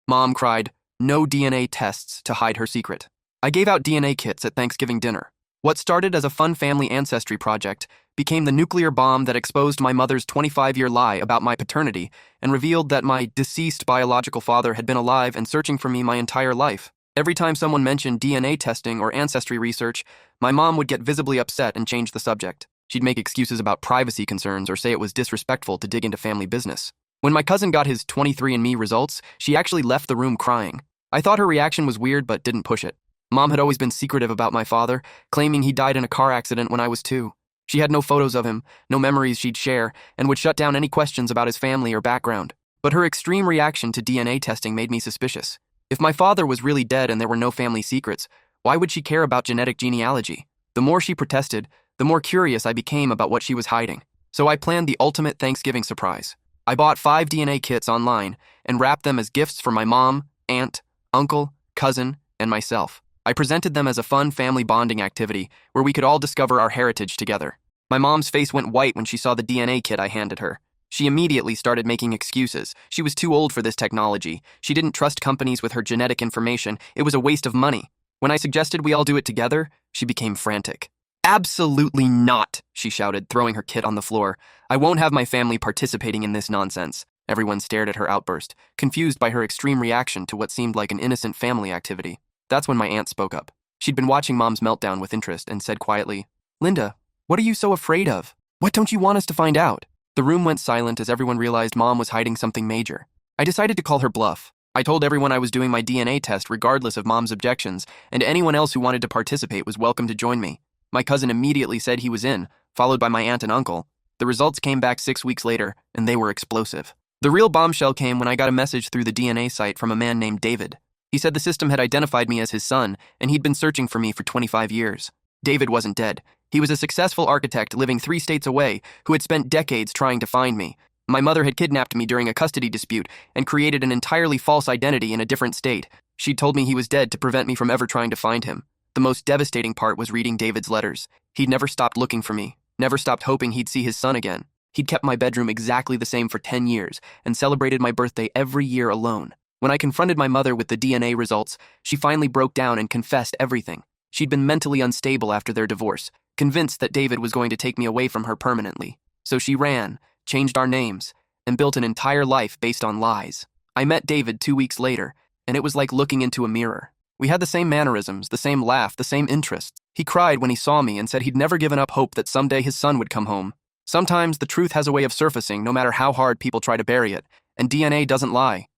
Mom cried, "No DNA tests," to hide her secret. I gave out DNA kits at Thanksgiving dinner. What started as a fun family ancestry project became the nuclear bomb that exposed my mother's 25-year lie about my paternity and revealed that my deceased biological father had been alive and searching for me my entire life. Every time someone mentioned DNA testing or ancestry research, my mom would get visibly upset and change the subject. She'd make excuses about privacy concerns or say it was disrespectful to dig into family business. When my cousin got his 23andMe results, she actually left the room crying. I thought her reaction was weird but didn't push it. Mom had always been secretive about my father, claiming he died in a car accident when I was 2. She had no photos of him, no memories she'd share, and would shut down any questions about his family or background. But her extreme reaction to DNA testing made me suspicious. If my father was really dead and there were no family secrets, why would she care about genetic genealogy? The more she protested, the more curious I became about what she was hiding. So I planned the ultimate Thanksgiving surprise. I bought 5 DNA kits online and wrapped them as gifts for my mom, aunt, uncle, cousin, and myself. I presented them as a fun family bonding activity where we could all discover our heritage together. My mom's face went white when she saw the DNA kit I handed her. She immediately started making excuses. She was too old for this technology. She didn't trust companies with her genetic information. It was a waste of money. When I suggested we all do it together, she became frantic. "Absolutely not," she shouted, throwing her kit on the floor. "I won't have my family participating in this nonsense." Everyone stared at her outburst, confused by her extreme reaction to what seemed like an innocent family activity. That's when my aunt spoke up. She'd been watching Mom's meltdown with interest and said quietly, "Linda, what are you so afraid of? What don't you want us to find out?" The room went silent as everyone realized Mom was hiding something major. I decided to call her bluff. I told everyone I was doing my DNA test regardless of Mom's objections, and anyone else who wanted to participate was welcome to join me. My cousin immediately said he was in, followed by my aunt and uncle. The results came back 6 weeks later, and they were explosive. The real bombshell came when I got a message through the DNA site from a man named David. He said the system had identified me as his son, and he'd been searching for me for 25 years. David wasn't dead. He was a successful architect living 3 states away who had spent decades trying to find me. My mother had kidnapped me during a custody dispute and created an entirely false identity in a different state. She'd told me he was dead to prevent me from ever trying to find him. The most devastating part was reading David's letters. He'd never stopped looking for me, never stopped hoping he'd see his son again. He'd kept my bedroom exactly the same for 10 years and celebrated my birthday every year alone. When I confronted my mother with the DNA results, she finally broke down and confessed everything. She'd been mentally unstable after their divorce, convinced that David was going to take me away from her permanently. So she ran, changed our names, and built an entire life based on lies. I met David 2 weeks later, and it was like looking into a mirror. We had the same mannerisms, the same laugh, the same interests. He cried when he saw me and said he'd never given up hope that someday his son would come home. Sometimes the truth has a way of surfacing no matter how hard people try to bury it, and DNA doesn't lie.